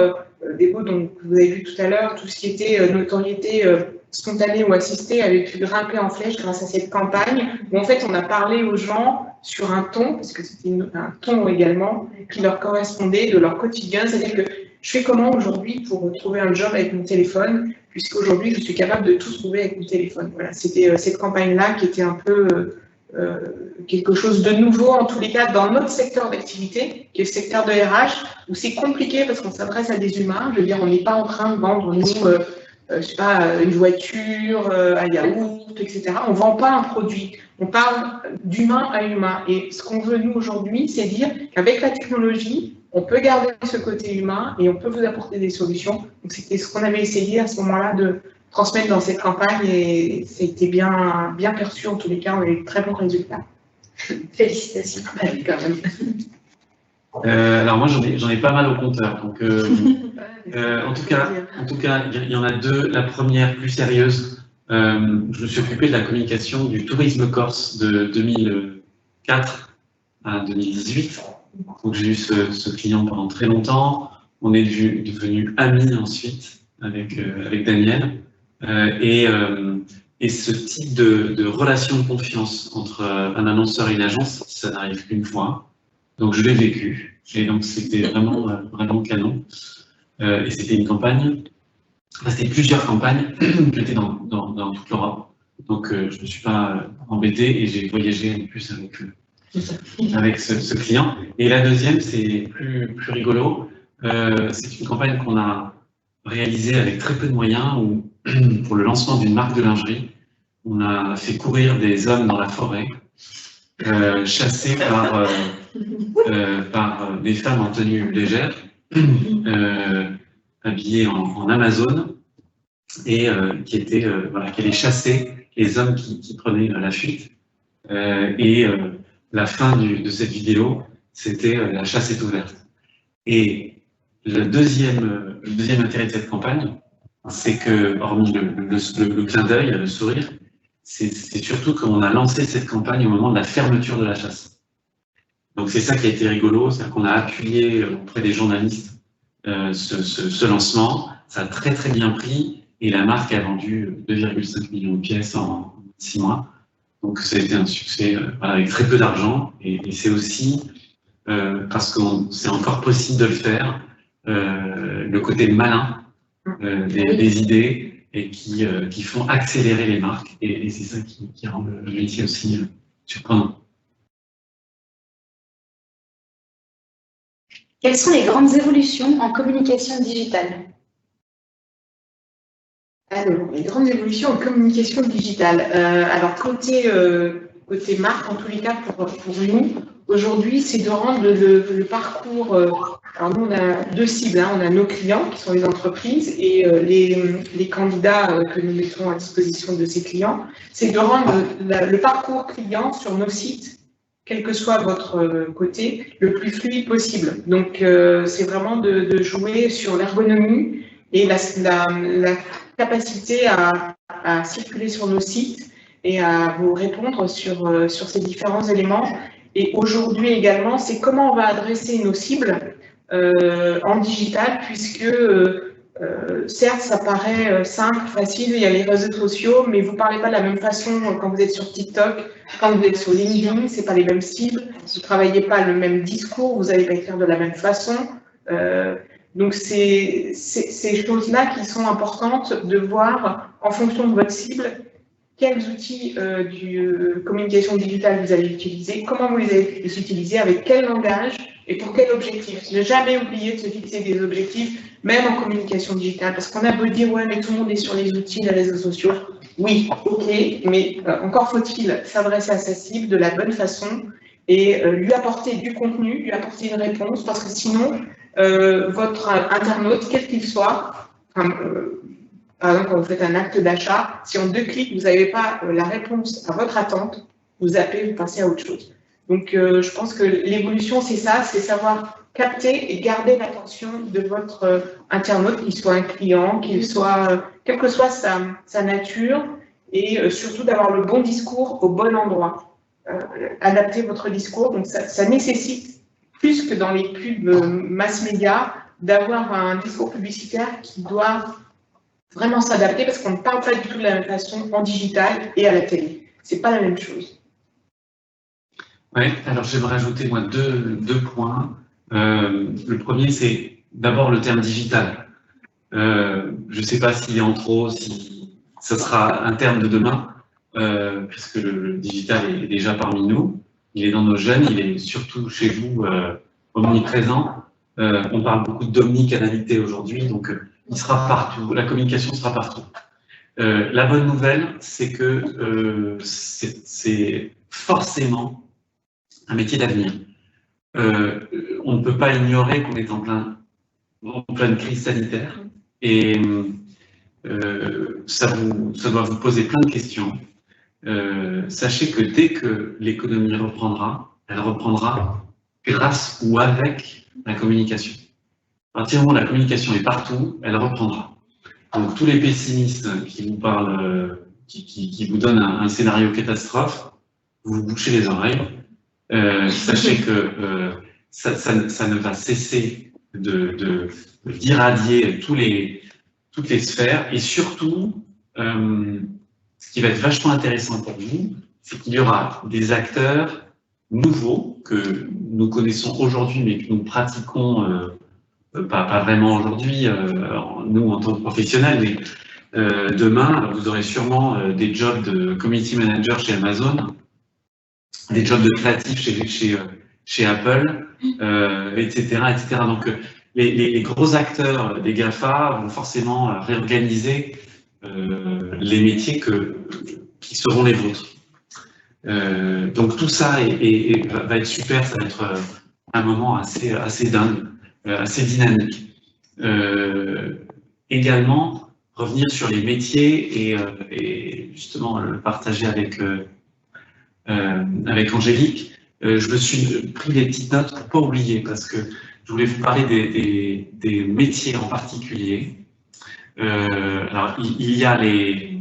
S4: des mots dont vous avez vu tout à l'heure, tout ce qui était notoriété spontanée ou assistée avait pu grimper en flèche grâce à cette campagne, où en fait on a parlé aux gens sur un ton, parce que c'était un ton également, qui leur correspondait de leur quotidien, c'est-à-dire que je fais comment aujourd'hui pour trouver un job avec mon téléphone, puisqu'aujourd'hui je suis capable de tout trouver avec mon téléphone. Voilà, c'était cette campagne-là qui était un peu quelque chose de nouveau, en tous les cas, dans notre secteur d'activité, qui est le secteur de RH, où c'est compliqué parce qu'on s'adresse à des humains. Je veux dire, on n'est pas en train de vendre, nous, je sais pas, une voiture, un yaourt, etc. On ne vend pas un produit. On parle d'humain à humain. Et ce qu'on veut, nous, aujourd'hui, c'est dire qu'avec la technologie, on peut garder ce côté humain et on peut vous apporter des solutions. Donc, c'était ce qu'on avait essayé à ce moment-là de transmettre dans cette campagne et ça a été bien perçu en tous les cas, on a eu de très bons résultats.
S6: Félicitations.
S5: Alors moi j'en ai pas mal au compteur, donc en tout cas il y en a deux. La première plus sérieuse, je me suis occupé de la communication du tourisme corse de 2004 à 2018. Donc j'ai eu ce client pendant très longtemps. On est devenus amis ensuite avec Daniel. Et ce type de relation de confiance entre un annonceur et une agence, ça n'arrive qu'une fois. Donc je l'ai vécu. Et donc c'était vraiment canon. Et c'était une campagne, enfin, c'était plusieurs campagnes qui étaient dans toute l'Europe. Donc je ne me suis pas embêté et j'ai voyagé en plus avec ce client. Et la deuxième, c'est plus rigolo. C'est une campagne qu'on a réalisée avec très peu de moyens, où pour le lancement d'une marque de lingerie, on a fait courir des hommes dans la forêt, chassés par des femmes en tenue légère, habillées en Amazone, et qui allaient chasser les hommes qui prenaient la fuite. La fin de cette vidéo, c'était la chasse est ouverte. Et le deuxième intérêt de cette campagne, c'est que, hormis le clin d'œil, le sourire, c'est surtout qu'on a lancé cette campagne au moment de la fermeture de la chasse. Donc c'est ça qui a été rigolo, c'est qu'on a appuyé auprès des journalistes ce lancement, ça a très très bien pris, et la marque a vendu 2,5 millions de pièces en 6 mois. Donc ça a été un succès avec très peu d'argent, et c'est aussi parce que c'est encore possible de le faire, le côté malin des idées et qui font accélérer les marques, et c'est ça qui rend le métier aussi surprenant.
S3: Quelles sont les grandes évolutions en communication digitale?
S4: Alors, les grandes évolutions en communication digitale. Alors, côté marque, en tous les cas, pour nous, aujourd'hui, c'est de rendre le parcours. Alors, nous, on a deux cibles. On a nos clients, qui sont les entreprises, et les candidats que nous mettons à disposition de ces clients. C'est de rendre le parcours client sur nos sites, quel que soit votre côté, le plus fluide possible. Donc, c'est vraiment de jouer sur l'ergonomie et la capacité à circuler sur nos sites et à vous répondre sur ces différents éléments. Et aujourd'hui également, c'est comment on va adresser nos cibles en digital, puisque certes, ça paraît simple, facile, il y a les réseaux sociaux, mais vous ne parlez pas de la même façon quand vous êtes sur TikTok, quand vous êtes sur LinkedIn, ce n'est pas les mêmes cibles, vous ne travaillez pas le même discours, vous n'allez pas écrire de la même façon. Donc, c'est ces choses-là qui sont importantes de voir en fonction de votre cible quels outils de communication digitale vous allez utiliser, comment vous les allez utiliser, avec quel langage et pour quel objectif. Ne jamais oublier de se fixer des objectifs, même en communication digitale, parce qu'on a beau dire, ouais, mais tout le monde est sur les outils, les réseaux sociaux. Oui, ok, mais encore faut-il s'adresser à sa cible de la bonne façon et lui apporter du contenu, lui apporter une réponse, parce que sinon, votre internaute, quel qu'il soit, par exemple, quand vous faites un acte d'achat, si en 2 clics, vous n'avez pas la réponse à votre attente, vous zappez, vous passez à autre chose. Donc, je pense que l'évolution, c'est ça, c'est savoir capter et garder l'attention de votre internaute, qu'il soit un client, qu'il soit, quelle que soit sa nature, et surtout d'avoir le bon discours au bon endroit. Adapter votre discours, donc ça nécessite, plus que dans les pubs mass média, d'avoir un discours publicitaire qui doit vraiment s'adapter, parce qu'on ne parle pas du tout de la même façon en digital et à la télé. C'est pas la même chose.
S5: Oui, alors j'aimerais rajouter moi deux points. Le premier, c'est d'abord le terme digital. Je ne sais pas s'il est en trop, si ça sera un terme de demain, puisque le digital est déjà parmi nous. Il est dans nos jeunes, il est surtout chez vous omniprésent. On parle beaucoup d'omnicanalité aujourd'hui, donc il sera partout, la communication sera partout. La bonne nouvelle, c'est que c'est forcément un métier d'avenir. On ne peut pas ignorer qu'on est en pleine crise sanitaire et ça doit vous poser plein de questions. Sachez que dès que l'économie reprendra, elle reprendra grâce ou avec la communication. À partir du moment où la communication est partout, elle reprendra. Donc tous les pessimistes qui vous parlent, qui vous donnent un scénario catastrophe, vous vous bouchez les oreilles. Sachez que ça ne va cesser d'irradier toutes les sphères, et surtout, ce qui va être vachement intéressant pour vous, c'est qu'il y aura des acteurs nouveaux que nous connaissons aujourd'hui, mais que nous pratiquons pas vraiment aujourd'hui, nous en tant que professionnels, mais demain, vous aurez sûrement des jobs de community manager chez Amazon, des jobs de créatif chez Apple, etc., etc. Donc, les gros acteurs des GAFA vont forcément réorganiser les métiers qui seront les vôtres. Donc, tout ça va être super, ça va être un moment assez dingue, assez dynamique. Également, revenir sur les métiers et justement le partager avec Angélique. Je me suis pris des petites notes pour ne pas oublier, parce que je voulais vous parler des métiers en particulier. Alors, il y a les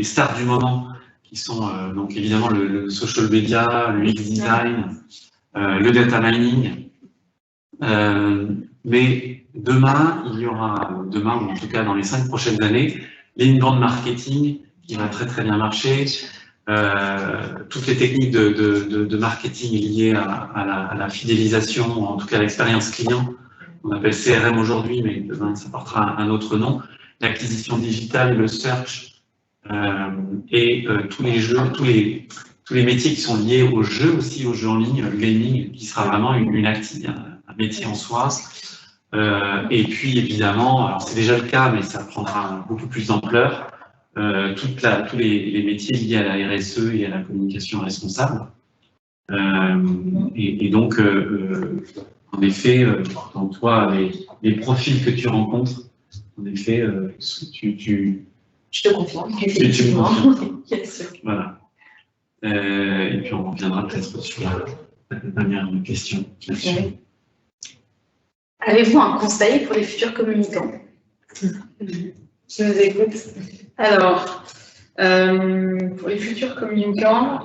S5: stars du moment qui sont donc évidemment le social media, le UX design, le data mining. Mais demain, il y aura, ou en tout cas dans les 5 prochaines années, l'inbound marketing qui va très très bien marcher. Toutes les techniques de marketing liées à la fidélisation, en tout cas à l'expérience client, on appelle CRM aujourd'hui, mais demain ça portera un autre nom, l'acquisition digitale, le search, et tous les jeux, tous les métiers qui sont liés aux jeux aussi, aux jeux en ligne, le gaming, qui sera vraiment un métier en soi. Et puis évidemment, alors c'est déjà le cas, mais ça prendra beaucoup plus d'ampleur, tous les métiers liés à la RSE et à la communication responsable. Et donc, en effet, dans toi, les profils que tu rencontres, en effet,
S6: Je te confirme.
S5: tu me confirmes.
S6: Bien sûr.
S5: Voilà. Et puis on reviendra peut-être sur la dernière question.
S6: Oui.
S3: Avez-vous un conseil pour les futurs communicants?
S4: Je vous écoute. Alors, pour les futurs communicants,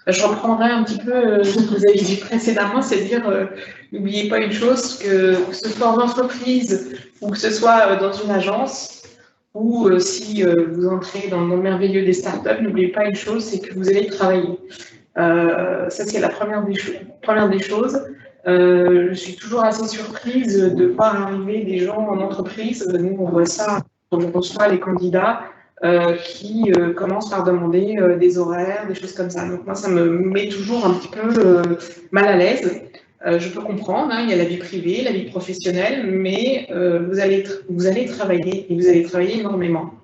S4: Je reprendrai un petit peu ce que vous avez dit précédemment, c'est-à-dire, n'oubliez pas une chose, que ce soit en entreprise ou que ce soit dans une agence, ou si vous entrez dans le monde merveilleux des startups, n'oubliez pas une chose, c'est que vous allez travailler. Ça, c'est la première des choses. Je suis toujours assez surprise de voir arriver des gens en entreprise. Nous, on voit ça quand on reçoit les candidats qui commencent par demander des horaires, des choses comme ça. Donc moi, ça me met toujours un petit peu mal à l'aise. Je peux comprendre, hein, il y a la vie privée, la vie professionnelle, mais vous allez travailler et vous allez travailler énormément.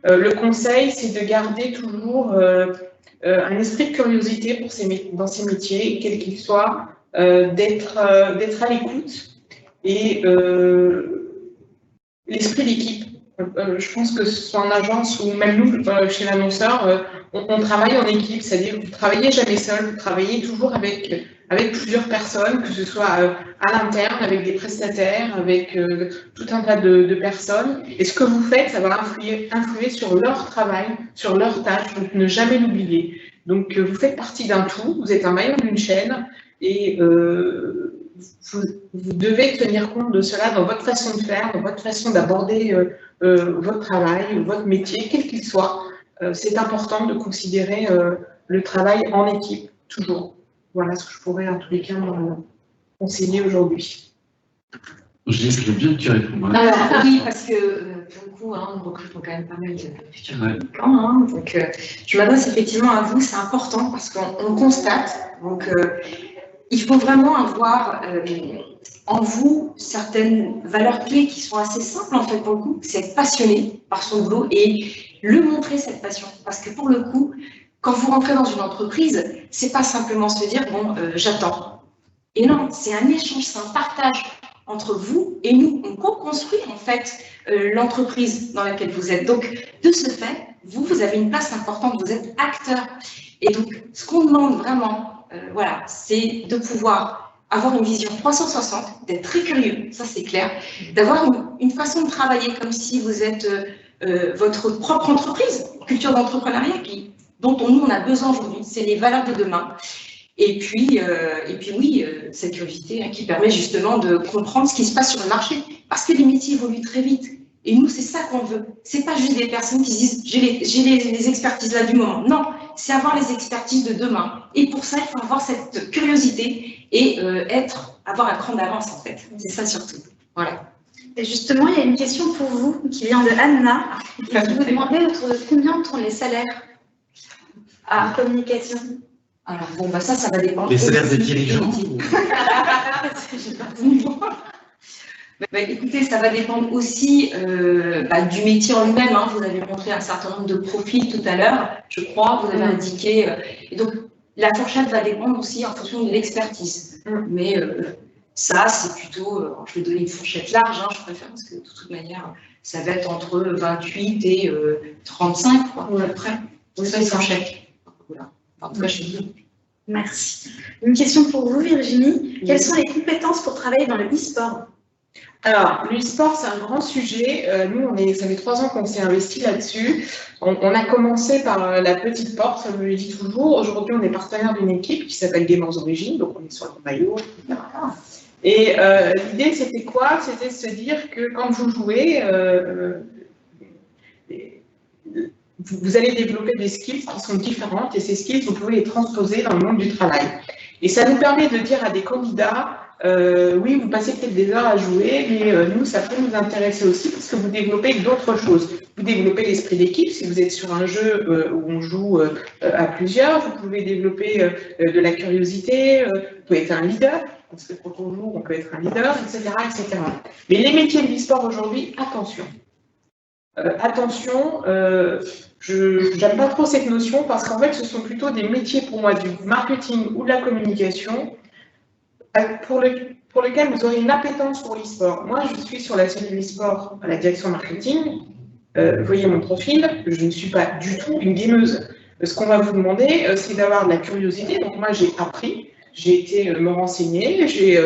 S4: Le conseil, c'est de garder toujours un esprit de curiosité dans ces métiers, quels qu'ils soient, d'être à l'écoute et l'esprit d'équipe. Je pense que ce soit en agence ou même nous, chez l'annonceur, on travaille en équipe, c'est-à-dire que vous ne travaillez jamais seul, vous travaillez toujours avec plusieurs personnes, que ce soit à l'interne, avec des prestataires, avec tout un tas de personnes. Et ce que vous faites, ça va influer sur leur travail, sur leurs tâches, donc ne jamais l'oublier. Donc vous faites partie d'un tout, vous êtes un maillon d'une chaîne, et vous devez tenir compte de cela dans votre façon de faire, dans votre façon d'aborder votre travail, votre métier, quel qu'il soit. C'est important de considérer le travail en équipe, toujours. Voilà ce que je pourrais, en tous les cas, conseiller aujourd'hui.
S5: Je veux bien que tu réponds.
S6: Alors, oui, parce que pour le coup, hein, on recrute quand même pas mal de futurs communicants. Hein, donc, je m'adresse effectivement à vous, c'est important parce qu'on constate. Donc, il faut vraiment avoir en vous certaines valeurs clés qui sont assez simples en fait pour le coup, c'est être passionné par son boulot et le montrer cette passion. Parce que pour le coup, quand vous rentrez dans une entreprise, c'est pas simplement se dire bon, j'attends. Et non, c'est un échange, c'est un partage entre vous et nous. On co-construit en fait l'entreprise dans laquelle vous êtes. Donc, de ce fait, vous avez une place importante, vous êtes acteur. Et donc, ce qu'on demande vraiment, voilà, c'est de pouvoir avoir une vision 360, d'être très curieux, ça c'est clair, d'avoir une façon de travailler comme si vous êtes votre propre entreprise, culture d'entrepreneuriat dont nous on a besoin aujourd'hui, c'est les valeurs de demain. Et puis oui, cette curiosité hein, qui permet justement de comprendre ce qui se passe sur le marché, parce que les métiers évoluent très vite. Et nous, c'est ça qu'on veut. C'est pas juste des personnes qui se disent j'ai les expertises là du moment. Non, c'est avoir les expertises de demain. Et pour ça, il faut avoir cette curiosité et avoir un cran d'avance en fait. C'est ça surtout. Voilà.
S3: Et justement, il y a une question pour vous qui vient de Anna. Qui vous demandait autour de combien tournent les salaires à communication.
S6: Alors bon, bah ça va dépendre.
S5: Les salaires des dirigeants.
S6: Bah, écoutez, ça va dépendre aussi du métier en lui-même. Hein. Vous avez montré un certain nombre de profils tout à l'heure, je crois. Vous avez indiqué. Et donc, la fourchette va dépendre aussi en fonction de l'expertise. Mais ça, c'est plutôt. Je vais donner une fourchette large, hein, je préfère, parce que de toute manière, ça va être entre 28 et 35, quoi, à peu près. C'est ça, une fourchette. Voilà. En tout cas, je dis.
S3: Merci. Une question pour vous, Virginie. Quelles sont les compétences pour travailler dans le e-sport?
S4: Alors, l'e-sport, c'est un grand sujet. Nous, ça fait 3 ans qu'on s'est investi là-dessus. On a commencé par la petite porte, ça me le dit toujours. Aujourd'hui, on est partenaire d'une équipe qui s'appelle Gamers Origins, donc on est sur le maillot, etc. Et l'idée, c'était quoi? C'était de se dire que quand vous jouez, vous allez développer des skills qui sont différentes et ces skills, vous pouvez les transposer dans le monde du travail. Et ça nous permet de dire à des candidats, oui, vous passez peut-être des heures à jouer, mais nous, ça peut nous intéresser aussi parce que vous développez d'autres choses. Vous développez l'esprit d'équipe, si vous êtes sur un jeu où on joue à plusieurs, vous pouvez développer de la curiosité, vous pouvez être un leader, parce que quand on joue, on peut être un leader, etc., etc. Mais les métiers de l'e-sport aujourd'hui, attention. Attention, je n'aime pas trop cette notion parce qu'en fait, ce sont plutôt des métiers pour moi du marketing ou de la communication pour lequel vous aurez une appétence pour l'e-sport. Moi, je suis sur la cellule e-sport à la direction marketing. Vous voyez mon profil, je ne suis pas du tout une gameuse. Ce qu'on va vous demander, c'est d'avoir de la curiosité. Donc moi, j'ai appris, j'ai été me renseigner, j'ai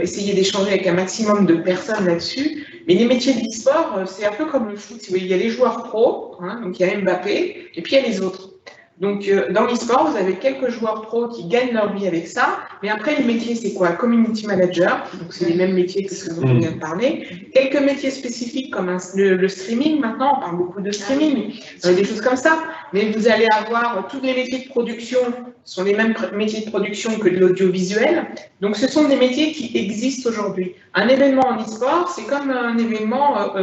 S4: essayé d'échanger avec un maximum de personnes là-dessus. Mais les métiers de l'e-sport, c'est un peu comme le foot. Il y a les joueurs pros, hein, donc il y a Mbappé, et puis il y a les autres. Donc, dans l'e-sport, vous avez quelques joueurs pros qui gagnent leur vie avec ça. Mais après, les métiers, c'est quoi? Community manager, donc c'est les mêmes métiers que ce dont on vient de parler. Quelques métiers spécifiques comme le streaming, maintenant, on parle beaucoup de streaming, des choses comme ça. Mais vous allez avoir tous les métiers de production, sont les mêmes métiers de production que de l'audiovisuel. Donc, ce sont des métiers qui existent aujourd'hui. Un événement en e-sport, c'est comme un événement,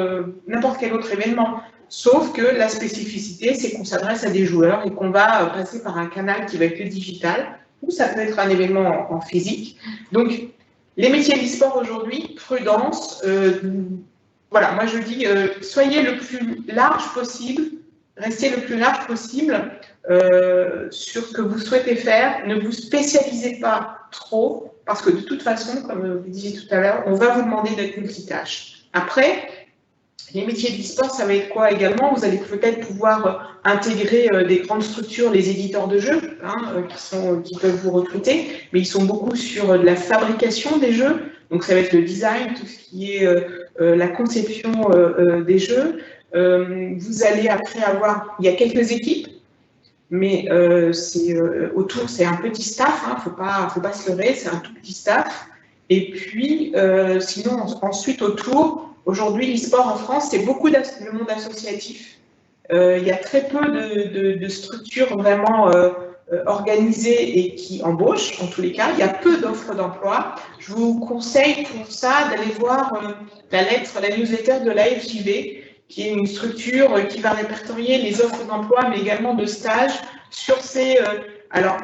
S4: n'importe quel autre événement. Sauf que la spécificité, c'est qu'on s'adresse à des joueurs et qu'on va passer par un canal qui va être le digital, ou ça peut être un événement en physique. Donc, les métiers d'e-sport aujourd'hui, prudence, voilà, moi je dis, soyez le plus large possible, restez le plus large possible sur ce que vous souhaitez faire, ne vous spécialisez pas trop, parce que de toute façon, comme vous disiez tout à l'heure, on va vous demander d'être multitâche. Après, les métiers d'e-sport, ça va être quoi également? Vous allez peut-être pouvoir intégrer des grandes structures, les éditeurs de jeux, qui peuvent vous recruter, mais ils sont beaucoup sur de la fabrication des jeux, donc ça va être le design, tout ce qui est la conception des jeux. Vous allez après avoir, il y a quelques équipes, mais autour, c'est un petit staff, faut pas se leurrer, c'est un tout petit staff. Et puis, sinon, ensuite, autour, aujourd'hui, l'e-sport en France, c'est beaucoup le monde associatif. Il y a très peu de structures vraiment organisées et qui embauchent, en tous les cas. Il y a peu d'offres d'emploi. Je vous conseille pour ça d'aller voir la newsletter de l'AFJV, qui est une structure qui va répertorier les offres d'emploi, mais également de stages sur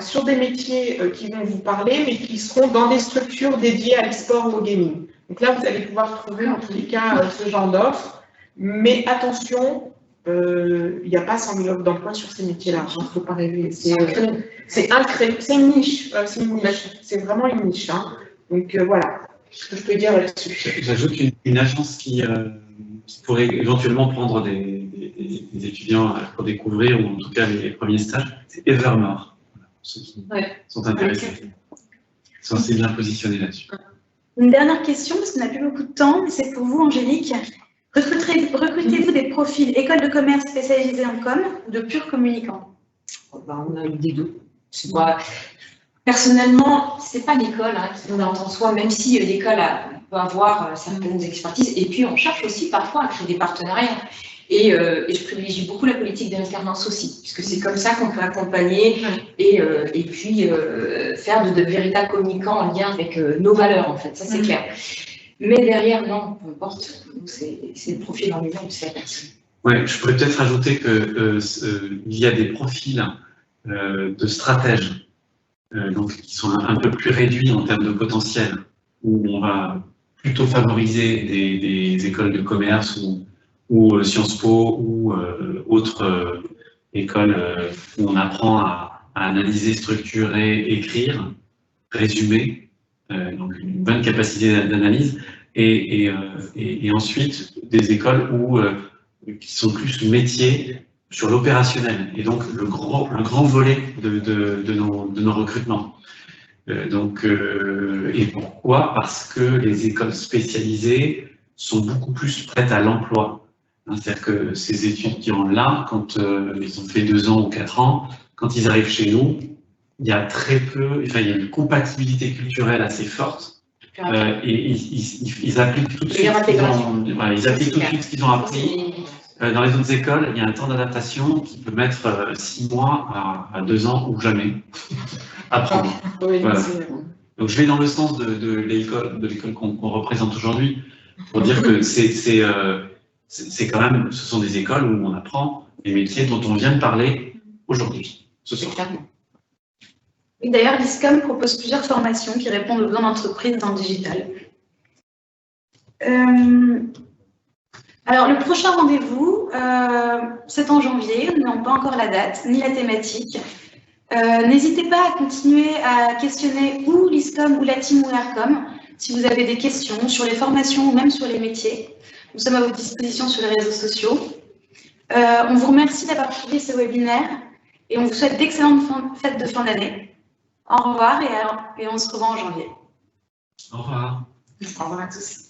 S4: sur des métiers qui vont vous parler, mais qui seront dans des structures dédiées à l'e-sport ou au gaming. Donc là, vous allez pouvoir trouver, en tous les cas, ce genre d'offres. Mais attention, il n'y a pas 100 000 offres d'emploi sur ces métiers-là. Il ne faut pas rêver. C'est une niche. C'est vraiment une niche. Donc voilà ce que je peux dire là-dessus.
S5: J'ajoute une agence qui pourrait éventuellement prendre des étudiants pour découvrir, ou en tout cas les premiers stages, c'est Evermore. Voilà, pour ceux qui sont intéressés. Ils sont assez bien positionnés là-dessus.
S3: Une dernière question, parce qu'on n'a plus beaucoup de temps, c'est pour vous, Angélique. Recrutez-vous des profils école de commerce spécialisés en com ou de purs communicants?
S6: On a eu des deux. Personnellement, ce n'est pas l'école qui nous entend en soi, même si l'école peut avoir certaines expertises. Et puis, on cherche aussi parfois à créer des partenariats. Et je privilégie beaucoup la politique de l'alternance aussi, puisque c'est comme ça qu'on peut accompagner et puis faire de véritables communicants en lien avec nos valeurs, en fait. Ça, c'est clair. Mais derrière, non, peu importe, c'est le profil en lui-même, c'est la personne.
S5: Ouais, je pourrais peut-être ajouter qu'il y a des profils de stratèges donc, qui sont un peu plus réduits en termes de potentiel, où on va plutôt favoriser des écoles de commerce ou Sciences Po ou autres écoles où on apprend à analyser, structurer, écrire, résumer, donc une bonne capacité d'analyse, et ensuite des écoles qui sont plus métiers sur l'opérationnel, et donc le grand volet de nos recrutements. Et pourquoi? Parce que les écoles spécialisées sont beaucoup plus prêtes à l'emploi. C'est-à-dire que ces étudiants-là, quand ils ont fait 2 ans ou 4 ans, quand ils arrivent chez nous, il y a très peu, il y a une compatibilité culturelle assez forte, et ils appliquent tout de suite ce qu'ils ont appris. Dans les autres écoles, il y a un temps d'adaptation qui peut mettre 6 mois à 2 ans ou jamais apprendre. Voilà. Donc je vais dans le sens de l'école qu'on représente aujourd'hui, pour dire que c'est quand même, ce sont des écoles où on apprend les métiers dont on vient de parler aujourd'hui, ce soir.
S3: D'ailleurs, l'ISCOM propose plusieurs formations qui répondent aux besoins d'entreprise dans le digital. Alors, le prochain rendez-vous, c'est en janvier. Nous n'avons pas encore la date, ni la thématique. N'hésitez pas à continuer à questionner ou l'ISCOM ou la team WeAreCom si vous avez des questions sur les formations ou même sur les métiers. Nous sommes à votre disposition sur les réseaux sociaux. On vous remercie d'avoir suivi ce webinaire et on vous souhaite d'excellentes fêtes de fin d'année. Au revoir et on se revoit en janvier.
S5: Au revoir.
S4: Au revoir à tous.